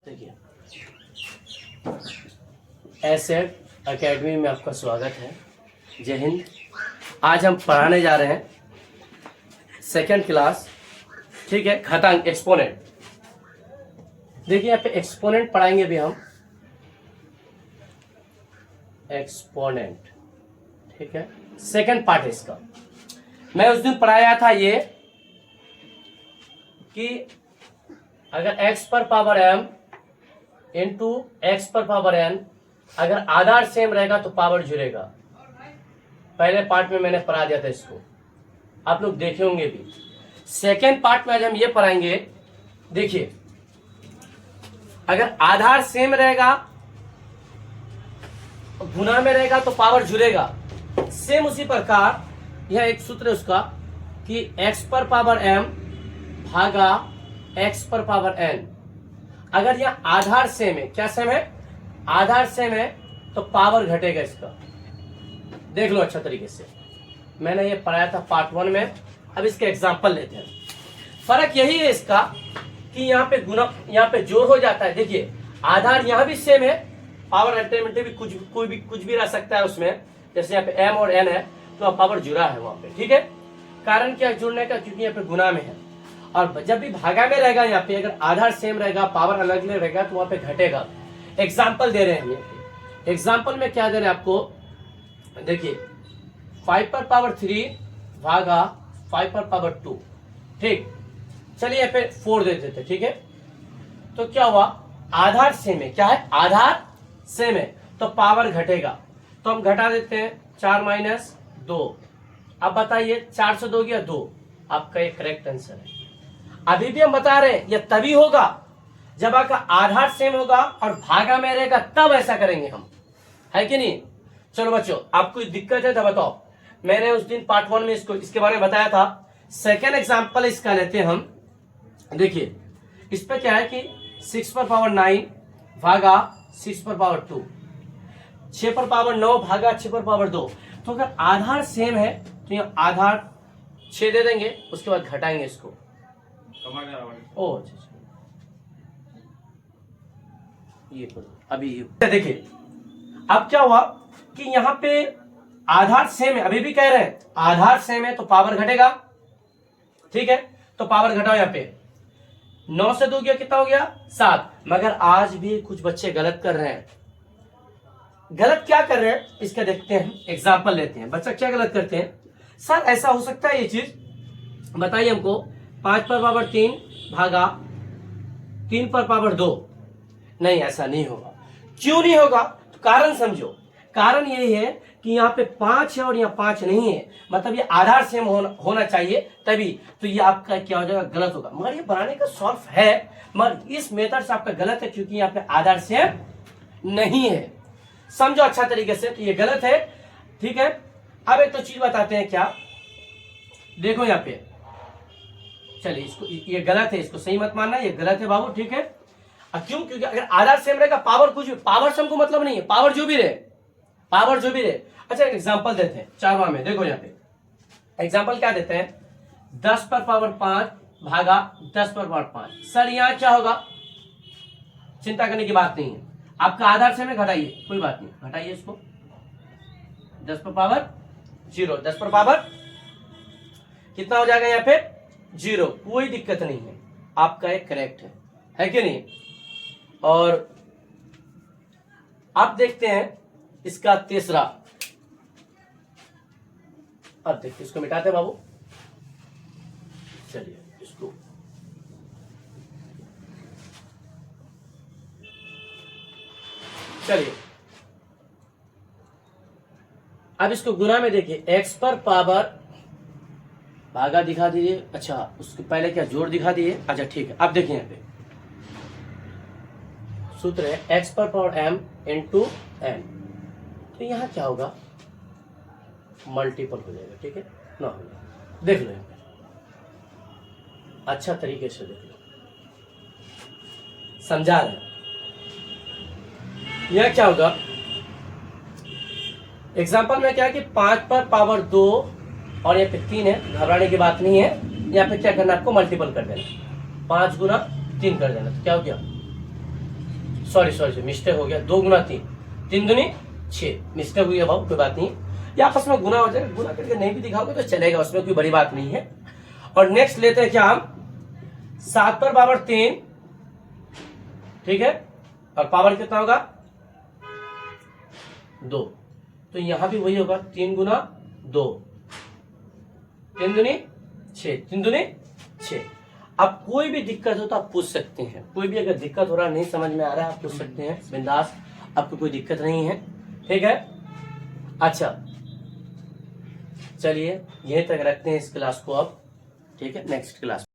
देखिए, asset academy में आपका स्वागत है। जय हिंद। आज हम पढ़ाने जा रहे हैं सेकंड क्लास, ठीक है, घातांक एक्सपोनेंट। देखिए यहाँ पे एक्सपोनेंट पढ़ाएंगे भी हम, एक्सपोनेंट, ठीक है, सेकंड पार्ट है इसका। मैं उस दिन पढ़ाया था ये कि अगर x पर पावर m इंटू एक्स पर पावर n, अगर आधार सेम रहेगा तो पावर जुड़ेगा। पहले पार्ट में मैंने पढ़ा दिया था इसको, आप लोग देखे होंगे भी। सेकेंड पार्ट में आज हम ये पढ़ाएंगे। देखिए, अगर आधार सेम रहेगा, गुना में रहेगा तो पावर जुड़ेगा। सेम उसी प्रकार यह एक सूत्र है उसका कि x पर पावर m भागा x पर पावर n। अगर यह आधार सेम है, क्या सेम है? आधार सेम है तो पावर घटेगा इसका। देख लो अच्छा तरीके से, मैंने ये पढ़ाया था पार्ट 1 में। अब इसके एग्जांपल लेते हैं। फर्क यही है इसका कि यहाँ पे गुना, यहाँ पे जोड़ हो जाता है। देखिए, आधार यहाँ भी सेम है, पावर अल्टरनेटिव भी कुछ भी रह सकता है उसमें। जैसे यहाँ पे m और n है तो पावर जुड़ा है वहां पे, ठीक है। कारण क्या जुड़ने का? क्योंकि यहाँ पे गुना में है। और जब भी भागा में रहेगा, यहाँ पे अगर आधार सेम रहेगा, पावर अलग अलग रहेगा तो वहां पे घटेगा। एग्जाम्पल दे रहे हैं। एग्जाम्पल में क्या दे रहे हैं आपको? देखिए, 5 पर पावर 3 भागा 5 पर पावर 2, ठीक। चलिए यहाँ पे 4 दे देते, ठीक है। तो क्या हुआ? आधार सेम है। क्या है? आधार सेम है तो पावर घटेगा। तो हम घटा देते हैं, 4 माइनस 2। अब बताइए, 4 से 2 गया 2। आपका ये करेक्ट आंसर है। अभी भी हम बता रहे हैं, यह तभी होगा जब आपका आधार सेम होगा और भागा में रहेगा, तब ऐसा करेंगे हम, है कि नहीं? चलो बच्चों, आपको दिक्कत है तो बताओ। मैंने उस दिन पार्ट 1 में इसके बारे में बताया था। सेकेंड एग्जांपल इसका लेते हैं हम। देखिए, इस पे क्या है कि 6 पर पावर 9 भागा 6 पर पावर 2, 6 पर पावर 9 भागा 6 पर पावर 2। तो अगर आधार सेम है तो यहाँ आधार 6 दे देंगे, उसके बाद घटाएंगे इसको। ओ अच्छा, ये अभी ये देखिए, अब क्या हुआ कि यहाँ पे आधार सेम है। अभी भी कह रहे हैं आधार सेम है तो पावर घटेगा, ठीक है। तो पावर घटाओ। यहाँ पे 9 से 2 गया, कितना हो गया? 7। मगर आज भी कुछ बच्चे गलत कर रहे हैं। गलत क्या कर रहे हैं इसका देखते हैं, एग्जाम्पल लेते हैं। बच्चा क्या गलत करते हैं? सर ऐसा हो सकता है ये चीज, बताइए हमको। 5 पर पावर 3 भागा 3 पर पावर 2। नहीं, ऐसा नहीं होगा। क्यों नहीं होगा? तो कारण समझो। कारण यही है कि यहाँ पे 5 है और यहाँ 5 नहीं है, मतलब ये आधार सेम होना चाहिए तभी। तो ये आपका क्या हो जाएगा? गलत होगा। मगर ये बनाने का सॉल्व है, मगर इस मेथड से आपका गलत है क्योंकि यहाँ पे आधार सेम नहीं है। समझो अच्छा तरीके से, तो ये गलत है, ठीक है। अब एक तो चीज बताते हैं, क्या देखो यहाँ पे। चलिए, इसको ये गलत है, इसको सही मत मानना, ये गलत है बाबू, ठीक है। क्यों? क्योंकि अगर आधार सेम रहेगा, पावर कुछ भी, पावर से हमको मतलब नहीं है, पावर जो भी रहे, पावर जो भी रहे। अच्छा, एग्जांपल देते हैं 4वां में। देखो यहाँ पे एग्जांपल क्या देते हैं? 10 पर पावर 5 भागा 10 पर पावर 5। सर यहाँ क्या होगा? चिंता करने की बात नहीं है, आपका आधार सेम है, घटाइए, कोई बात नहीं, घटाइए इसको। 10 पर पावर 0, 10 पर पावर कितना हो जाएगा? यहाँ पे 0। कोई दिक्कत नहीं है, आपका एक करेक्ट है कि नहीं? और अब देखते हैं इसका तीसरा। अब देखते, इसको मिटाते हैं बाबू। चलिए इसको, चलिए अब इसको गुना में देखिए। x पर पावर भागा दिखा दीजिए। अच्छा, उसके पहले क्या जोड़ दिखा दिए? अच्छा ठीक है। अब देखिए यहाँ पे सूत्र है x पर पावर m इंटू n। तो यहाँ क्या होगा? मल्टीपल हो जाएगा, ठीक है ना? होगा, देख लो यहाँ पे अच्छा तरीके से देख लो, समझा रहे। यह क्या होगा? एग्जाम्पल में क्या है कि 5 पर पावर 2 और यहाँ पे 3 है, घबराने की बात नहीं है। यहाँ पे क्या करना, आपको मल्टीपल कर देना, 5 गुना 3 कर देना। तो क्या हो गया? सॉरी मिस्टेक हो गया, 2 गुना 3, 3 दूनी 6, मिस्टेक हुई है भाव, कोई बात नहीं, ये आपस में गुना हो जाएगा, गुना करके नहीं भी दिखाओगे तो चलेगा, उसमें कोई बड़ी बात नहीं है। और नेक्स्ट लेते हैं क्या हम, 7 पर पावर 3, ठीक है, और पावर कितना होगा 2, तो यहां भी वही होगा 3 गुना 2, 3 दूनी 6, 3 दूनी 6। अब कोई भी दिक्कत हो तो आप पूछ सकते हैं, कोई भी अगर दिक्कत हो रहा नहीं समझ में आ रहा है आप पूछ सकते हैं बिंदास, आपको कोई दिक्कत नहीं है, ठीक है। अच्छा चलिए यहीं तक रखते हैं इस क्लास को अब, ठीक है, नेक्स्ट क्लास